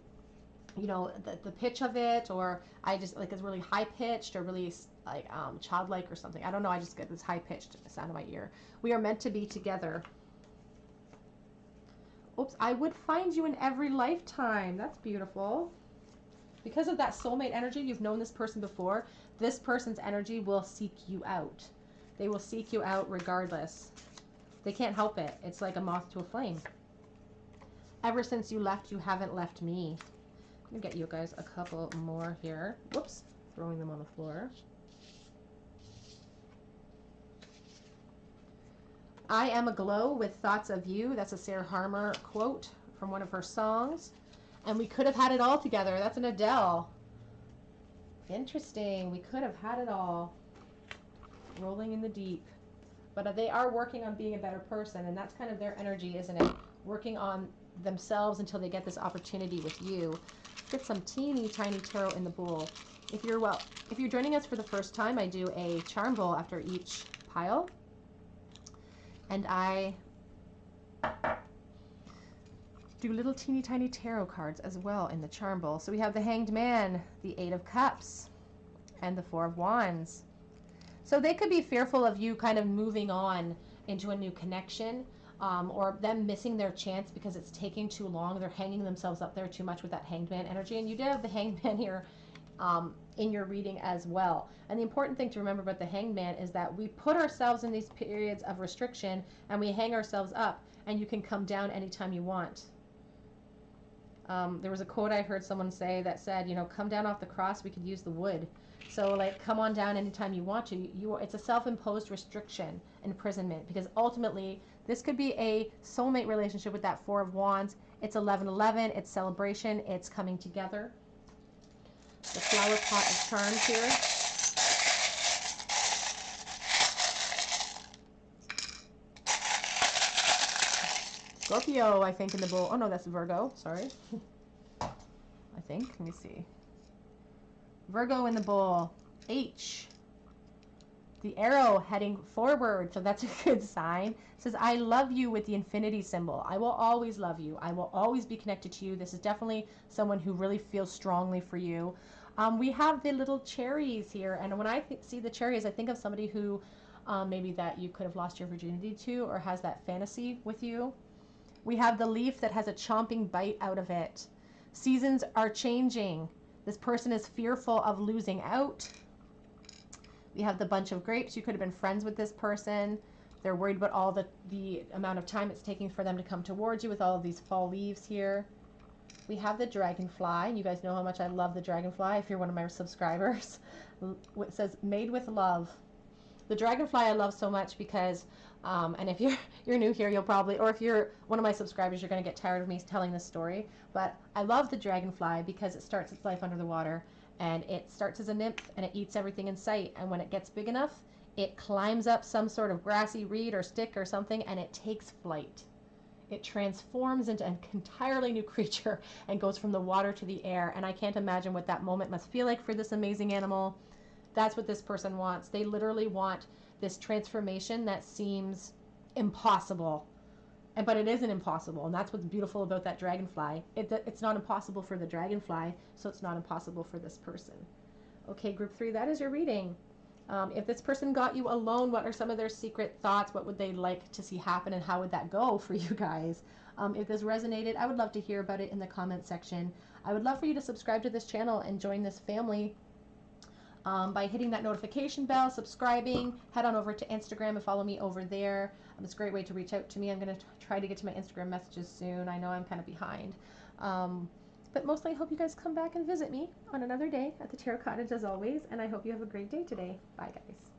you know, the pitch of it? Or I just like it's really high pitched or really like childlike or something. I don't know. I just get this high pitched sound in my ear. We are meant to be together. Oops, I would find you in every lifetime. That's beautiful. Because of that soulmate energy, you've known this person before. This person's energy will seek you out. They will seek you out regardless. They can't help it. It's like a moth to a flame. Ever since you left, you haven't left me. I'm going to get you guys a couple more here. Whoops, throwing them on the floor. I am aglow with thoughts of you. That's a Sarah Harmer quote from one of her songs. And we could have had it all together. That's an Adele. Interesting. We could have had it all. Rolling in the deep. But they are working on being a better person. And that's kind of their energy, isn't it? Working on themselves until they get this opportunity with you. Get some teeny tiny tarot in the bowl. If you're joining us for the first time, I do a charm bowl after each pile. And I do little teeny tiny tarot cards as well in the charm bowl. So we have the Hanged Man, the Eight of Cups, and the Four of Wands. So they could be fearful of you kind of moving on into a new connection, or them missing their chance because it's taking too long. They're hanging themselves up there too much with that Hanged Man energy. And you did have the Hanged Man here in your reading as well. And the important thing to remember about the Hanged Man is that we put ourselves in these periods of restriction and we hang ourselves up, and you can come down anytime you want. There was a quote I heard someone say that said, you know, come down off the cross, we could use the wood. So like, come on down anytime you want to. It's a self-imposed restriction, imprisonment, because ultimately this could be a soulmate relationship with that Four of Wands. It's 11/11, it's celebration, it's coming together. The flower pot of charms here. Scorpio, I think, in the bowl. Oh no, that's Virgo. Sorry. I think. Let me see. Virgo in the bowl. H. the arrow heading forward, so that's a good sign. It says, I love you with the infinity symbol. I will always love you. I will always be connected to you. This is definitely someone who really feels strongly for you. We have the little cherries here, and when I see the cherries, I think of somebody who maybe that you could have lost your virginity to, or has that fantasy with you. We have the leaf that has a chomping bite out of it. Seasons are changing. This person is fearful of losing out. We have the bunch of grapes. You could have been friends with this person. They're worried about all the amount of time it's taking for them to come towards you with all of these fall leaves here. We have the dragonfly. You guys know how much I love the dragonfly if you're one of my subscribers. It says, made with love. The dragonfly I love so much because, and if you're new here, you'll probably, or if you're one of my subscribers, you're going to get tired of me telling this story. But I love the dragonfly because it starts its life under the water. And it starts as a nymph and it eats everything in sight. And when it gets big enough, it climbs up some sort of grassy reed or stick or something and it takes flight. It transforms into an entirely new creature and goes from the water to the air. And I can't imagine what that moment must feel like for this amazing animal. That's what this person wants. They literally want this transformation that seems impossible. But it isn't impossible, and that's what's beautiful about that dragonfly. It's not impossible for the dragonfly, so it's not impossible for this person. Okay, group 3, that is your reading. If this person got you alone, what are some of their secret thoughts? What would they like to see happen, and how would that go for you guys? If this resonated, I would love to hear about it in the comment section. I would love for you to subscribe to this channel and join this family by hitting that notification bell, subscribing. Head on over to Instagram and follow me over there. It's a great way to reach out to me. I'm going to try to get to my Instagram messages soon. I know I'm kind of behind. But mostly I hope you guys come back and visit me on another day at the Tarot Cottage as always, and I hope you have a great day today. Bye guys.